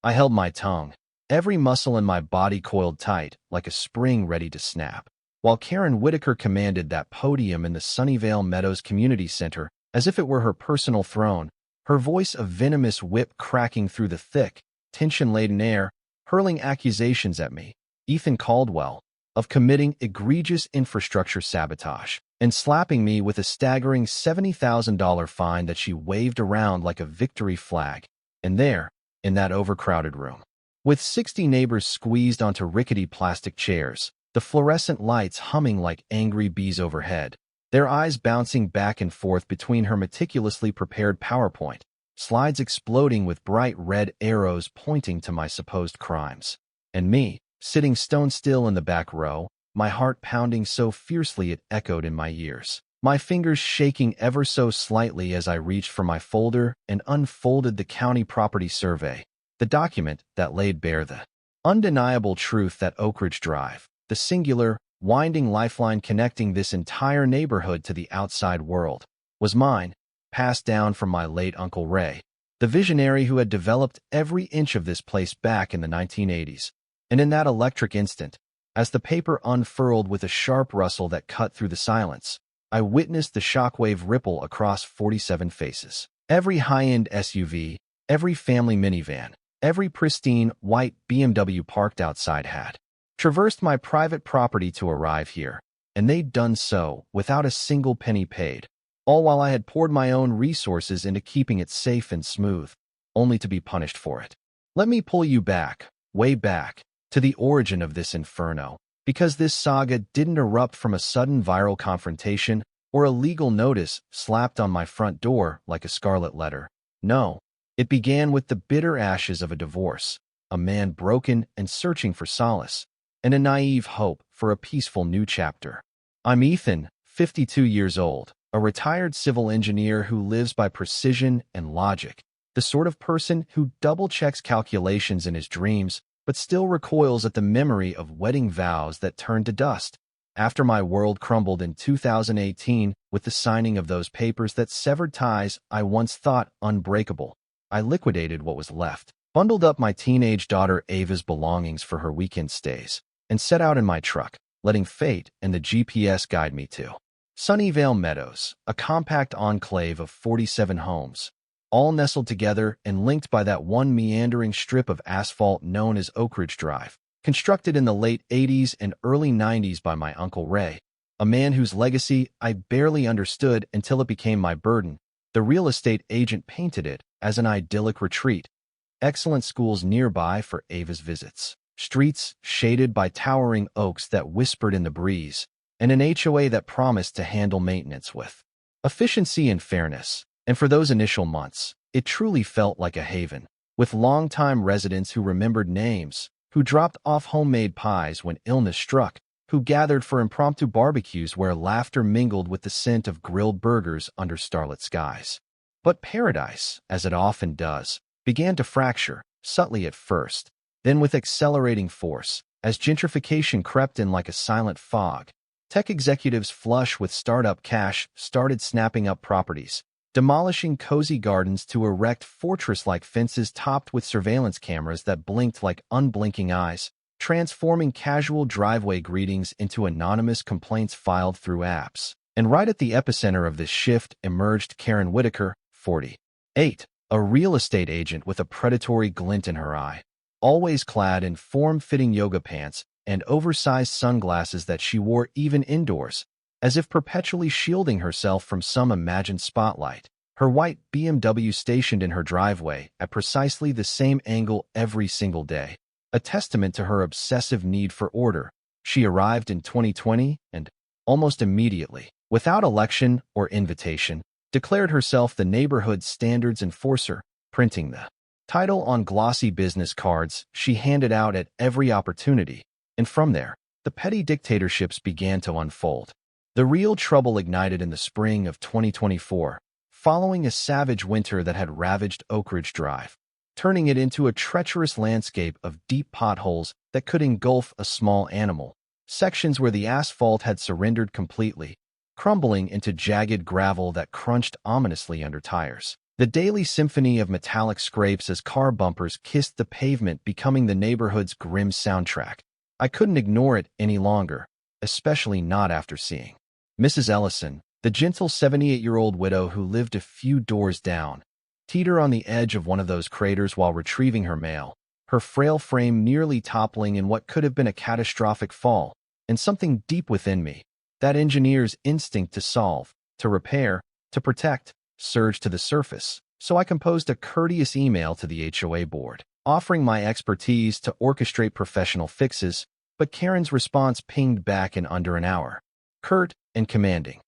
I held my tongue, every muscle in my body coiled tight, like a spring ready to snap, while Karen Whitaker commanded that podium in the Sunnyvale Meadows Community Center as if it were her personal throne, her voice a venomous whip cracking through the thick, tension-laden air, hurling accusations at me, Ethan Caldwell, of committing egregious infrastructure sabotage, and slapping me with a staggering $70,000 fine that she waved around like a victory flag. And there, in that overcrowded room, with 60 neighbors squeezed onto rickety plastic chairs, the fluorescent lights humming like angry bees overhead, their eyes bouncing back and forth between her meticulously prepared PowerPoint, slides exploding with bright red arrows pointing to my supposed crimes, and me, sitting stone still in the back row, my heart pounding so fiercely it echoed in my ears, my fingers shaking ever so slightly as I reached for my folder and unfolded the county property survey, the document that laid bare the undeniable truth that Oak Ridge Drive, the singular, winding lifeline connecting this entire neighborhood to the outside world, was mine, passed down from my late Uncle Ray, the visionary who had developed every inch of this place back in the 1980s. And in that electric instant, as the paper unfurled with a sharp rustle that cut through the silence, I witnessed the shockwave ripple across 47 faces. Every high-end SUV, every family minivan, every pristine white BMW parked outside had traversed my private property to arrive here, and they'd done so without a single penny paid, all while I had poured my own resources into keeping it safe and smooth, only to be punished for it. Let me pull you back, way back, to the origin of this inferno, because this saga didn't erupt from a sudden viral confrontation or a legal notice slapped on my front door like a scarlet letter. No, it began with the bitter ashes of a divorce, a man broken and searching for solace, and a naive hope for a peaceful new chapter. I'm Ethan, 52 years old, a retired civil engineer who lives by precision and logic, the sort of person who double-checks calculations in his dreams but still recoils at the memory of wedding vows that turned to dust. After my world crumbled in 2018 with the signing of those papers that severed ties I once thought unbreakable, I liquidated what was left, bundled up my teenage daughter Ava's belongings for her weekend stays, and set out in my truck, letting fate and the GPS guide me to Sunnyvale Meadows, a compact enclave of 47 homes, all nestled together and linked by that one meandering strip of asphalt known as Oak Ridge Drive, constructed in the late 80s and early 90s by my Uncle Ray, a man whose legacy I barely understood until it became my burden. The real estate agent painted it as an idyllic retreat, excellent schools nearby for Ava's visits, streets shaded by towering oaks that whispered in the breeze, and an HOA that promised to handle maintenance with efficiency and fairness. And for those initial months, it truly felt like a haven, with longtime residents who remembered names, who dropped off homemade pies when illness struck, who gathered for impromptu barbecues where laughter mingled with the scent of grilled burgers under starlit skies. But paradise, as it often does, began to fracture, subtly at first, then with accelerating force, as gentrification crept in like a silent fog. Tech executives flush with startup cash started snapping up properties, demolishing cozy gardens to erect fortress-like fences topped with surveillance cameras that blinked like unblinking eyes, transforming casual driveway greetings into anonymous complaints filed through apps. And right at the epicenter of this shift emerged Karen Whitaker, 48, a real estate agent with a predatory glint in her eye, always clad in form-fitting yoga pants and oversized sunglasses that she wore even indoors, as if perpetually shielding herself from some imagined spotlight. Her white BMW stationed in her driveway at precisely the same angle every single day, a testament to her obsessive need for order. She arrived in 2020 and, almost immediately, without election or invitation, declared herself the neighborhood standards enforcer, printing the title on glossy business cards she handed out at every opportunity. And from there, the petty dictatorships began to unfold. The real trouble ignited in the spring of 2024, following a savage winter that had ravaged Oak Ridge Drive, turning it into a treacherous landscape of deep potholes that could engulf a small animal, sections where the asphalt had surrendered completely, crumbling into jagged gravel that crunched ominously under tires. The daily symphony of metallic scrapes as car bumpers kissed the pavement, becoming the neighborhood's grim soundtrack. I couldn't ignore it any longer, especially not after seeing Mrs. Ellison, the gentle 78-year-old widow who lived a few doors down, teeter on the edge of one of those craters while retrieving her mail, her frail frame nearly toppling in what could have been a catastrophic fall, and something deep within me, that engineer's instinct to solve, to repair, to protect, surged to the surface. So I composed a courteous email to the HOA board, offering my expertise to orchestrate professional fixes, but Karen's response pinged back in under an hour, curt and commanding.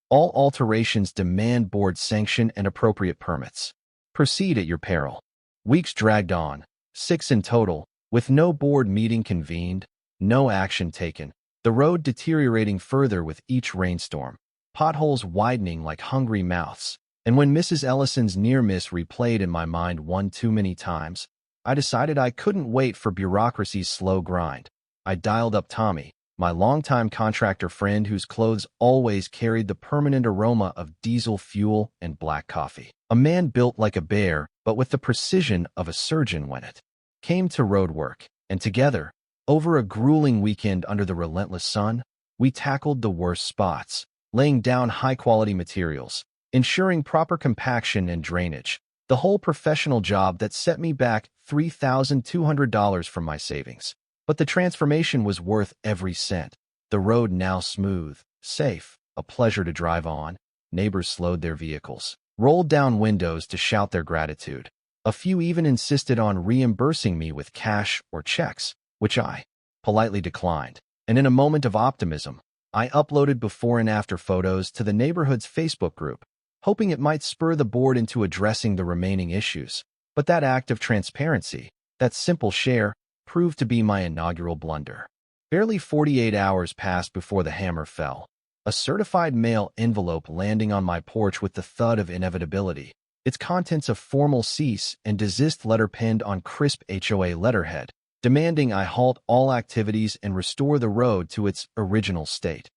All alterations demand board sanction and appropriate permits. Proceed at your peril. Weeks dragged on, 6 in total, with no board meeting convened, no action taken, the road deteriorating further with each rainstorm, potholes widening like hungry mouths. And when Mrs. Ellison's near-miss replayed in my mind one too many times, I decided I couldn't wait for bureaucracy's slow grind. I dialed up Tommy, my longtime contractor friend whose clothes always carried the permanent aroma of diesel fuel and black coffee. A man built like a bear, but with the precision of a surgeon when it came to road work. And together, over a grueling weekend under the relentless sun, we tackled the worst spots, laying down high-quality materials, ensuring proper compaction and drainage, the whole professional job that set me back $3,200 from my savings. But the transformation was worth every cent. The road now smooth, safe, a pleasure to drive on. Neighbors slowed their vehicles, rolled down windows to shout their gratitude. A few even insisted on reimbursing me with cash or checks, which I politely declined. And in a moment of optimism, I uploaded before and after photos to the neighborhood's Facebook group, hoping it might spur the board into addressing the remaining issues. But that act of transparency, that simple share, proved to be my inaugural blunder. Barely 48 hours passed before the hammer fell, a certified mail envelope landing on my porch with the thud of inevitability, its contents a formal cease and desist letter penned on crisp HOA letterhead, demanding I halt all activities and restore the road to its original state.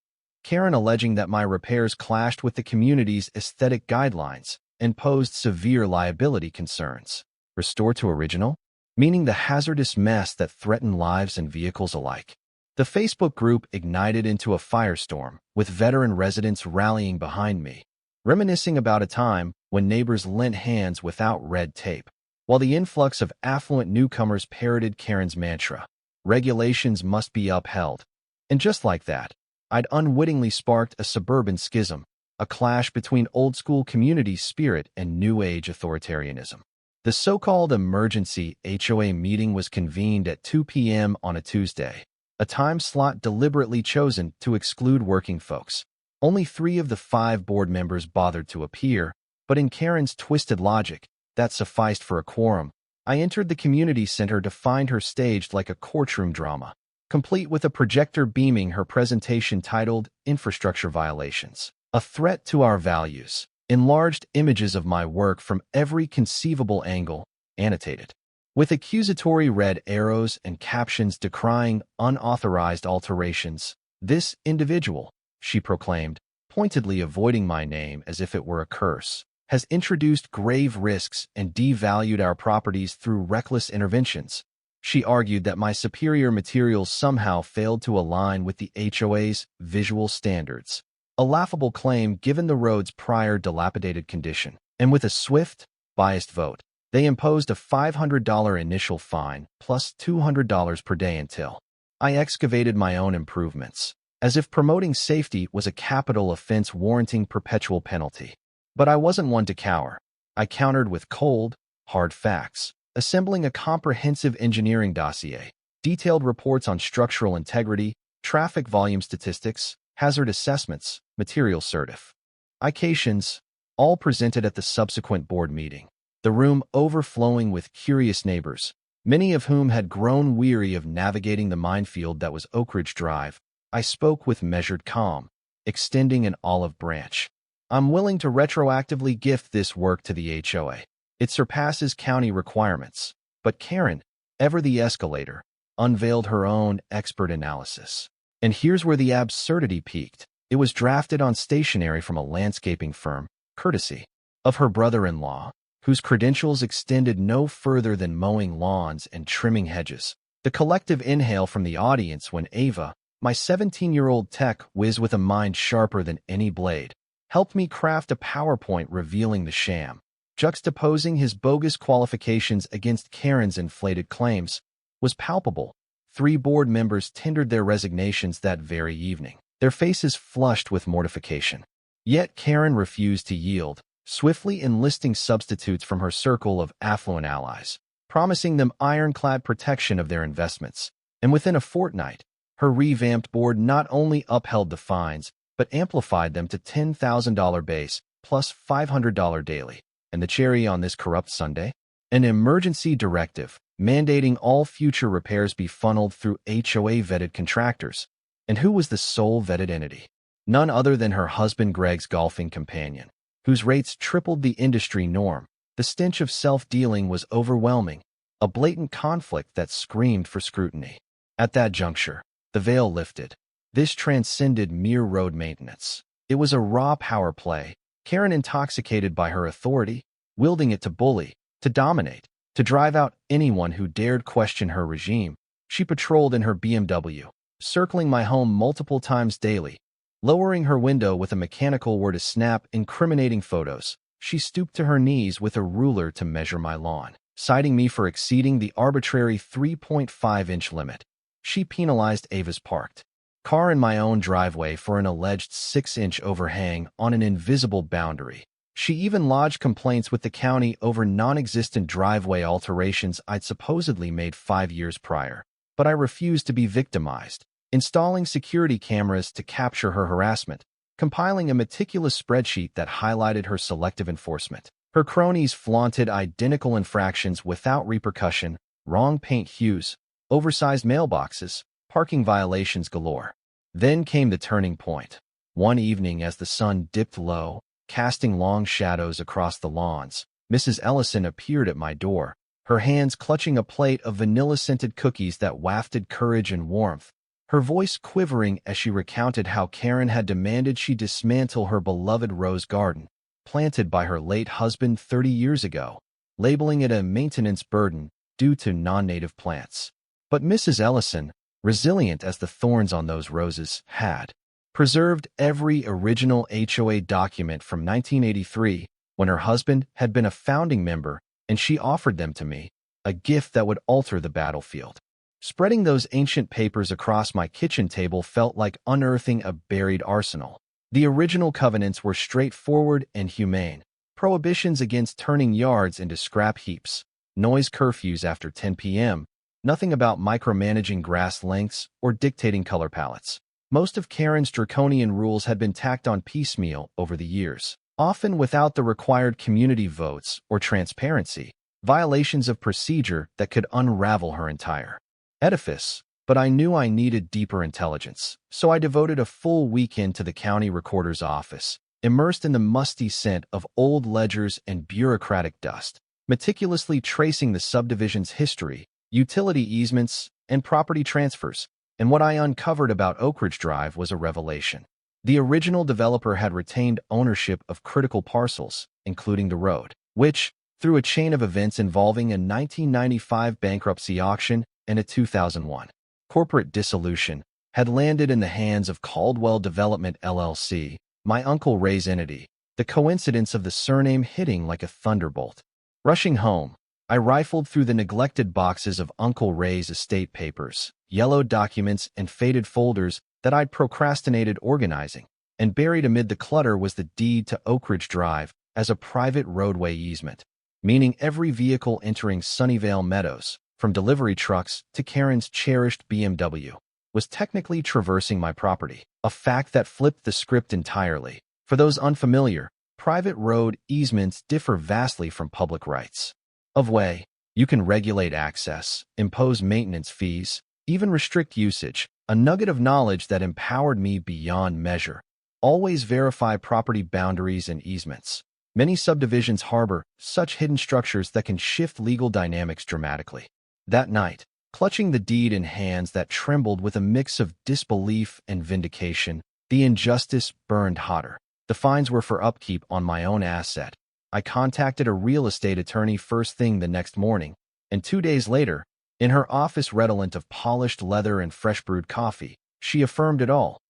Karen alleging that my repairs clashed with the community's aesthetic guidelines and posed severe liability concerns. Restore to original? Meaning the hazardous mess that threatened lives and vehicles alike. The Facebook group ignited into a firestorm, with veteran residents rallying behind me, reminiscing about a time when neighbors lent hands without red tape, while the influx of affluent newcomers parroted Karen's mantra, regulations must be upheld. And just like that, I'd unwittingly sparked a suburban schism, a clash between old-school community spirit and new-age authoritarianism. The so-called emergency HOA meeting was convened at 2 p.m. on a Tuesday, a time slot deliberately chosen to exclude working folks. Only 3 of the 5 board members bothered to appear, but in Karen's twisted logic, that sufficed for a quorum. I entered the community center to find her staged like a courtroom drama, complete with a projector beaming her presentation titled Infrastructure Violations, a Threat to Our Values. Enlarged images of my work from every conceivable angle, annotated, with accusatory red arrows and captions decrying unauthorized alterations. This individual, she proclaimed, pointedly avoiding my name as if it were a curse, has introduced grave risks and devalued our properties through reckless interventions. She argued that my superior materials somehow failed to align with the HOA's visual standards. A laughable claim given the road's prior dilapidated condition, and with a swift, biased vote, they imposed a $500 initial fine plus $200 per day until I excavated my own improvements, as if promoting safety was a capital offense warranting perpetual penalty. But I wasn't one to cower. I countered with cold, hard facts, assembling a comprehensive engineering dossier, detailed reports on structural integrity, traffic volume statistics, hazard assessments, material certifications, all presented at the subsequent board meeting. The room overflowing with curious neighbors, many of whom had grown weary of navigating the minefield that was Oak Ridge Drive. I spoke with measured calm, extending an olive branch. I'm willing to retroactively gift this work to the HOA. It surpasses county requirements. But Karen, ever the escalator, unveiled her own expert analysis. And here's where the absurdity peaked. It was drafted on stationery from a landscaping firm, courtesy of her brother-in-law, whose credentials extended no further than mowing lawns and trimming hedges. The collective inhale from the audience when Ava, my 17-year-old tech whiz with a mind sharper than any blade, helped me craft a PowerPoint revealing the sham, juxtaposing his bogus qualifications against Karen's inflated claims, was palpable. 3 board members tendered their resignations that very evening, their faces flushed with mortification. Yet Karen refused to yield, swiftly enlisting substitutes from her circle of affluent allies, promising them ironclad protection of their investments. And within a fortnight, her revamped board not only upheld the fines, but amplified them to $10,000 base plus $500 daily. And the cherry on this corrupt sundae? An emergency directive mandating all future repairs be funneled through HOA-vetted contractors. And who was the sole vetted entity? None other than her husband Greg's golfing companion, whose rates tripled the industry norm. The stench of self-dealing was overwhelming, a blatant conflict that screamed for scrutiny. At that juncture, the veil lifted. This transcended mere road maintenance. It was a raw power play, Karen intoxicated by her authority, wielding it to bully, to dominate, to drive out anyone who dared question her regime. She patrolled in her BMW, circling my home multiple times daily, lowering her window with a mechanical word to snap incriminating photos. She stooped to her knees with a ruler to measure my lawn, citing me for exceeding the arbitrary 3.5-inch limit. She penalized Ava's parked car in my own driveway for an alleged 6-inch overhang on an invisible boundary. She even lodged complaints with the county over non-existent driveway alterations I'd supposedly made 5 years prior. But I refused to be victimized, installing security cameras to capture her harassment, compiling a meticulous spreadsheet that highlighted her selective enforcement. Her cronies flaunted identical infractions without repercussion, wrong paint hues, oversized mailboxes, parking violations galore. Then came the turning point. One evening as the sun dipped low, casting long shadows across the lawns, Mrs. Ellison appeared at my door, her hands clutching a plate of vanilla-scented cookies that wafted courage and warmth, her voice quivering as she recounted how Karen had demanded she dismantle her beloved rose garden, planted by her late husband 30 years ago, labeling it a maintenance burden due to non-native plants. But Mrs. Ellison, resilient as the thorns on those roses, had preserved every original HOA document from 1983 when her husband had been a founding member, and she offered them to me, a gift that would alter the battlefield. Spreading those ancient papers across my kitchen table felt like unearthing a buried arsenal. The original covenants were straightforward and humane. Prohibitions against turning yards into scrap heaps, noise curfews after 10 p.m., nothing about micromanaging grass lengths or dictating color palettes. Most of Karen's draconian rules had been tacked on piecemeal over the years, often without the required community votes or transparency, violations of procedure that could unravel her entire edifice. But I knew I needed deeper intelligence, so I devoted a full weekend to the county recorder's office, immersed in the musty scent of old ledgers and bureaucratic dust, meticulously tracing the subdivision's history, utility easements, and property transfers. And what I uncovered about Oak Ridge Drive was a revelation. The original developer had retained ownership of critical parcels, including the road, which, through a chain of events involving a 1995 bankruptcy auction and a 2001 corporate dissolution, had landed in the hands of Caldwell Development LLC, my Uncle Ray's entity, the coincidence of the surname hitting like a thunderbolt. Rushing home, I rifled through the neglected boxes of Uncle Ray's estate papers, yellowed documents, and faded folders that I'd procrastinated organizing, and buried amid the clutter was the deed to Oak Ridge Drive as a private roadway easement, meaning every vehicle entering Sunnyvale Meadows, from delivery trucks to Karen's cherished BMW, was technically traversing my property, a fact that flipped the script entirely. For those unfamiliar, private road easements differ vastly from public rights of way. You can regulate access, impose maintenance fees, even restrict usage, a nugget of knowledge that empowered me beyond measure. Always verify property boundaries and easements. Many subdivisions harbor such hidden structures that can shift legal dynamics dramatically. That night, clutching the deed in hands that trembled with a mix of disbelief and vindication, the injustice burned hotter. The fines were for upkeep on my own asset, I contacted a real estate attorney first thing the next morning, and 2 days later, in her office redolent of polished leather and fresh brewed coffee, she affirmed it all.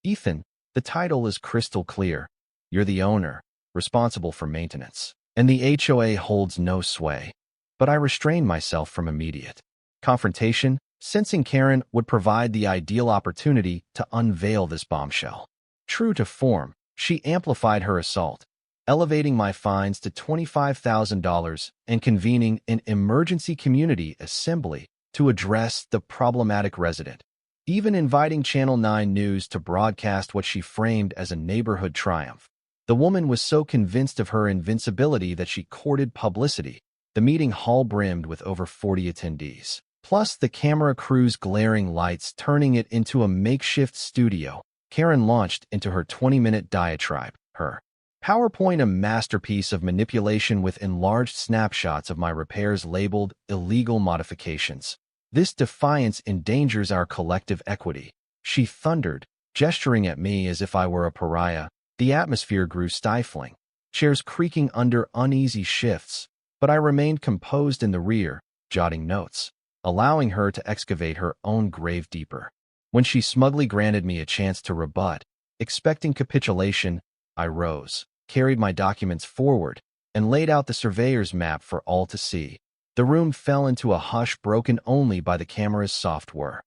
Ethan, the title is crystal clear. You're the owner, responsible for maintenance, and the HOA holds no sway. But I restrained myself from immediate confrontation, sensing Karen would provide the ideal opportunity to unveil this bombshell. True to form, she amplified her assault, elevating my fines to $25,000 and convening an emergency community assembly to address the problematic resident, even inviting Channel 9 News to broadcast what she framed as a neighborhood triumph. The woman was so convinced of her invincibility that she courted publicity. The meeting hall brimmed with over 40 attendees, plus the camera crew's glaring lights turning it into a makeshift studio. Karen launched into her 20-minute diatribe, her PowerPoint a masterpiece of manipulation with enlarged snapshots of my repairs labeled illegal modifications. This defiance endangers our collective equity, she thundered, gesturing at me as if I were a pariah. The atmosphere grew stifling, chairs creaking under uneasy shifts, but I remained composed in the rear, jotting notes, allowing her to excavate her own grave deeper. When she smugly granted me a chance to rebut, expecting capitulation, I rose, carried my documents forward, and laid out the surveyor's map for all to see. The room fell into a hush broken only by the camera's soft whir.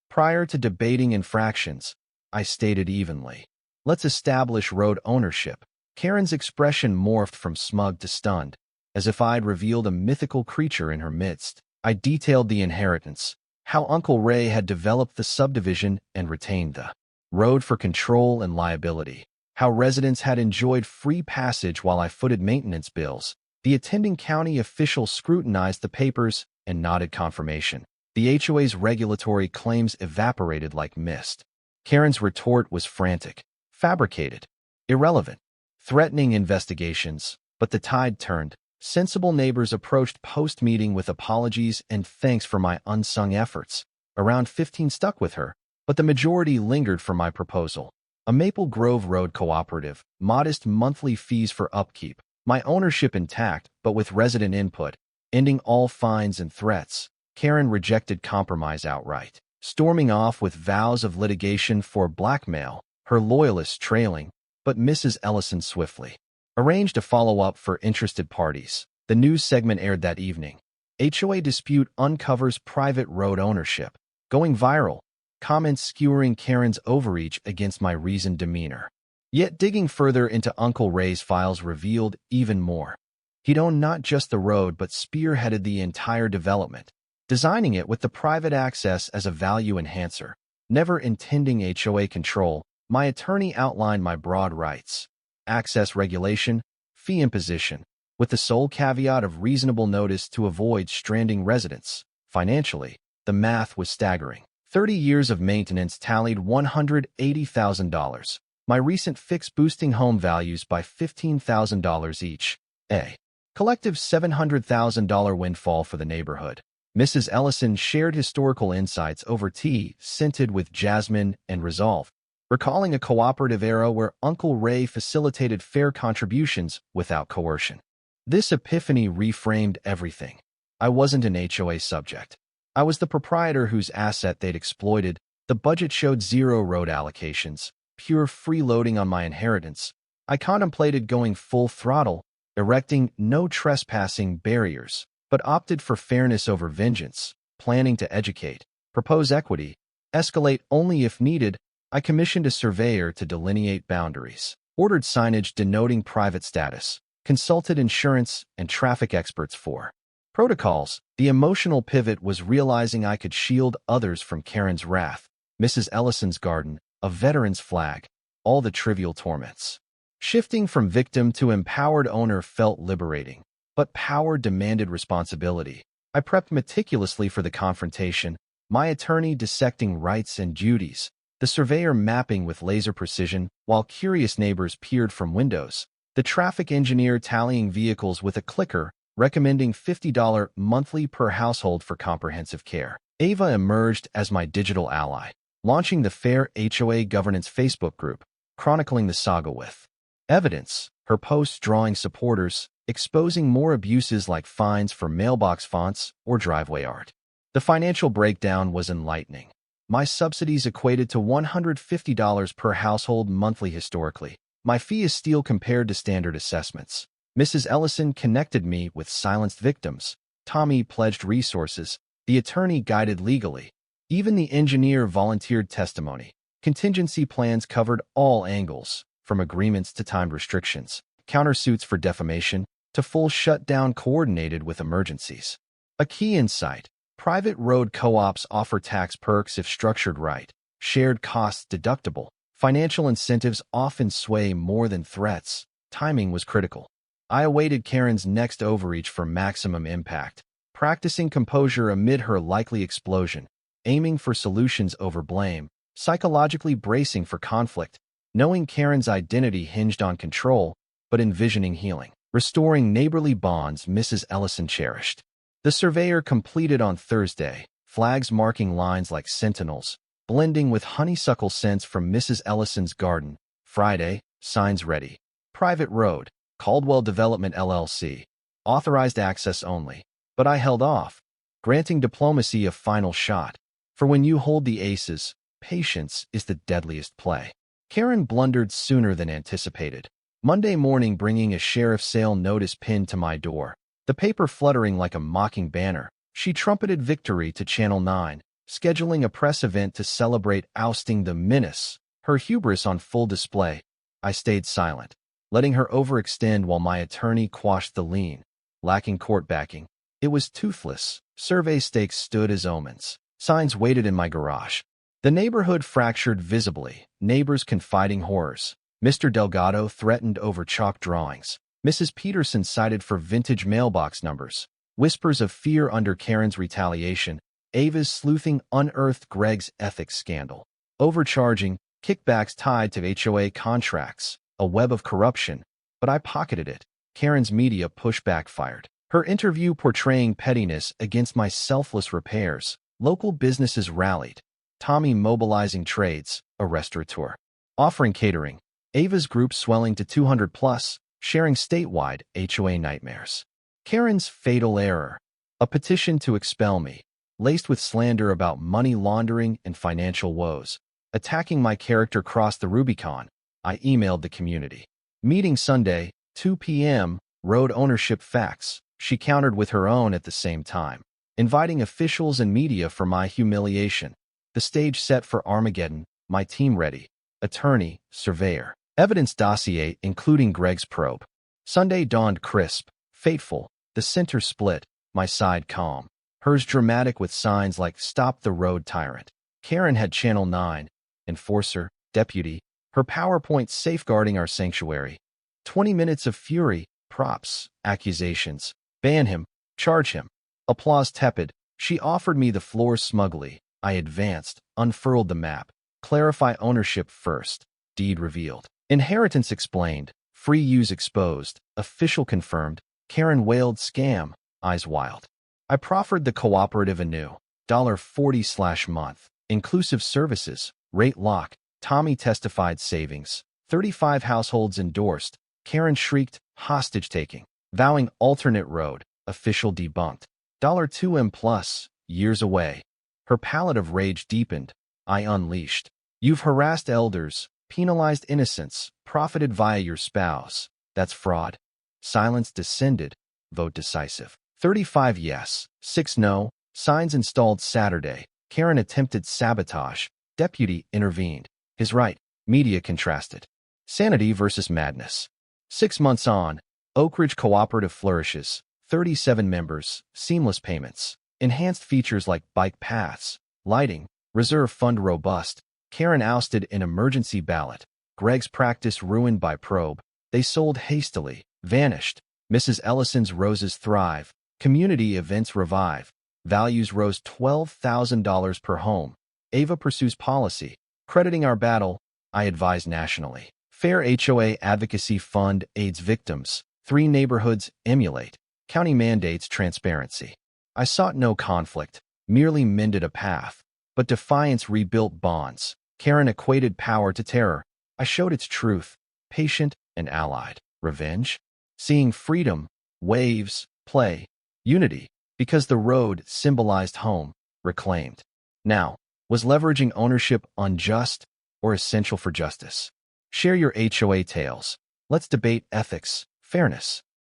Prior to debating infractions, I stated evenly, let's establish road ownership. Karen's expression morphed from smug to stunned, as if I'd revealed a mythical creature in her midst. I detailed the inheritance, how Uncle Ray had developed the subdivision and retained the road for control and liability, how residents had enjoyed free passage while I footed maintenance bills. The attending county official scrutinized the papers and nodded confirmation. The HOA's regulatory claims evaporated like mist. Karen's retort was frantic, fabricated, irrelevant, threatening investigations, but the tide turned. Sensible neighbors approached post-meeting with apologies and thanks for my unsung efforts. Around 15 stuck with her, but the majority lingered for my proposal. A Maple Grove Road cooperative, modest monthly fees for upkeep, my ownership intact but with resident input, ending all fines and threats. Karen rejected compromise outright, storming off with vows of litigation for blackmail, her loyalists trailing, but Mrs. Ellison swiftly arranged a follow-up for interested parties. The news segment aired that evening. HOA dispute uncovers private road ownership, going viral, comments skewering Karen's overreach against my reasoned demeanor. Yet digging further into Uncle Ray's files revealed even more. He'd owned not just the road but spearheaded the entire development, designing it with the private access as a value enhancer. Never intending HOA control, my attorney outlined my broad rights: access regulation, fee imposition, with the sole caveat of reasonable notice to avoid stranding residents. Financially, the math was staggering. 30 years of maintenance tallied $180,000. My recent fix boosting home values by $15,000 each. A collective $700,000 windfall for the neighborhood. Mrs. Ellison shared historical insights over tea scented with jasmine and resolve, recalling a cooperative era where Uncle Ray facilitated fair contributions without coercion. This epiphany reframed everything. I wasn't an HOA subject. I was the proprietor whose asset they'd exploited. The budget showed zero road allocations, pure freeloading on my inheritance. I contemplated going full throttle, erecting no trespassing barriers, but opted for fairness over vengeance, planning to educate, propose equity, escalate only if needed. I commissioned a surveyor to delineate boundaries, ordered signage denoting private status, consulted insurance and traffic experts for protocols. The emotional pivot was realizing I could shield others from Karen's wrath. Mrs. Ellison's garden, a veteran's flag, all the trivial torments. Shifting from victim to empowered owner felt liberating, but power demanded responsibility. I prepped meticulously for the confrontation, my attorney dissecting rights and duties, the surveyor mapping with laser precision while curious neighbors peered from windows, the traffic engineer tallying vehicles with a clicker, recommending $50 monthly per household for comprehensive care. Ava emerged as my digital ally, launching the Fair HOA Governance Facebook group, chronicling the saga with evidence. her posts drawing supporters, exposing more abuses like fines for mailbox fonts or driveway art. The financial breakdown was enlightening. My subsidies equated to $150 per household monthly historically. My fee is steal compared to standard assessments. Mrs. Ellison connected me with silenced victims. Tommy pledged resources. The attorney guided legally. Even the engineer volunteered testimony. Contingency plans covered all angles, from agreements to timed restrictions, countersuits for defamation, to full shutdown coordinated with emergencies. A key insight: private road co-ops offer tax perks if structured right, shared costs deductible. Financial incentives often sway more than threats. Timing was critical. I awaited Karen's next overreach for maximum impact, practicing composure amid her likely explosion, aiming for solutions over blame, psychologically bracing for conflict, knowing Karen's identity hinged on control, but envisioning healing, restoring neighborly bonds Mrs. Ellison cherished. The surveyor completed on Thursday, flags marking lines like sentinels, blending with honeysuckle scents from Mrs. Ellison's garden. Friday, signs ready. Private road, Caldwell Development LLC. Authorized access only. But I held off, granting diplomacy a final shot. For when you hold the aces, patience is the deadliest play. Karen blundered sooner than anticipated. Monday morning bringing a sheriff's sale notice pinned to my door. The paper fluttering like a mocking banner. She trumpeted victory to Channel 9, scheduling a press event to celebrate ousting the menace, her hubris on full display. I stayed silent, letting her overextend while my attorney quashed the lien. Lacking court backing, it was toothless. Survey stakes stood as omens. Signs waited in my garage. The neighborhood fractured visibly, neighbors confiding horrors. Mr. Delgado threatened over chalk drawings. Mrs. Peterson cited for vintage mailbox numbers. Whispers of fear under Karen's retaliation. Ava's sleuthing unearthed Greg's ethics scandal. Overcharging, kickbacks tied to HOA contracts, a web of corruption. But I pocketed it. Karen's media push backfired. Her interview portraying pettiness against my selfless repairs. Local businesses rallied. Tommy mobilizing trades, a restaurateur. Offering catering. Ava's group swelling to 200 plus, sharing statewide HOA nightmares. Karen's fatal error. A petition to expel me, laced with slander about money laundering and financial woes. Attacking my character crossed the Rubicon. I emailed the community. Meeting Sunday, 2 p.m., road ownership facts. She countered with her own at the same time. Inviting officials and media for my humiliation. The stage set for Armageddon, my team ready. Attorney, surveyor. Evidence dossier including Greg's probe. Sunday dawned crisp, fateful. The center split, my side calm. Hers dramatic with signs like "Stop the Road Tyrant." Karen had Channel 9, enforcer, deputy, her PowerPoint safeguarding our sanctuary. 20 minutes of fury, props, accusations. Ban him, charge him. Applause tepid. She offered me the floor smugly. I advanced, unfurled the map. Clarify ownership first. Deed revealed. Inheritance explained. Free use exposed. Official confirmed. Karen wailed scam, eyes wild. I proffered the cooperative anew. $40/month. Inclusive services. Rate lock. Tommy testified savings. 35 households endorsed. Karen shrieked, hostage taking. Vowing alternate road. Official debunked. $2M plus. Years away. Her palette of rage deepened. I unleashed. You've harassed elders, penalized innocents, profited via your spouse. That's fraud. Silence descended. Vote decisive. 35 yes, 6 no. Signs installed Saturday. Karen attempted sabotage. Deputy intervened. His right. Media contrasted. Sanity versus madness. 6 months on. Oak Ridge Cooperative flourishes. 37 members. Seamless payments. Enhanced features like bike paths. Lighting. Reserve fund robust. Karen ousted in emergency ballot. Greg's practice ruined by probe. They sold hastily. Vanished. Mrs. Ellison's roses thrive. Community events revive. Values rose $12,000 per home. Ava pursues policy. Crediting our battle, I advise nationally. Fair HOA Advocacy Fund aids victims. 3 neighborhoods emulate. County mandates transparency. I sought no conflict, merely mended a path. But defiance rebuilt bonds. Karen equated power to terror. I showed its truth, patient and allied. Revenge? Seeing freedom, waves, play, unity, because the road symbolized home, reclaimed. Now, was leveraging ownership unjust or essential for justice? Share your HOA tales. Let's debate ethics, fairness,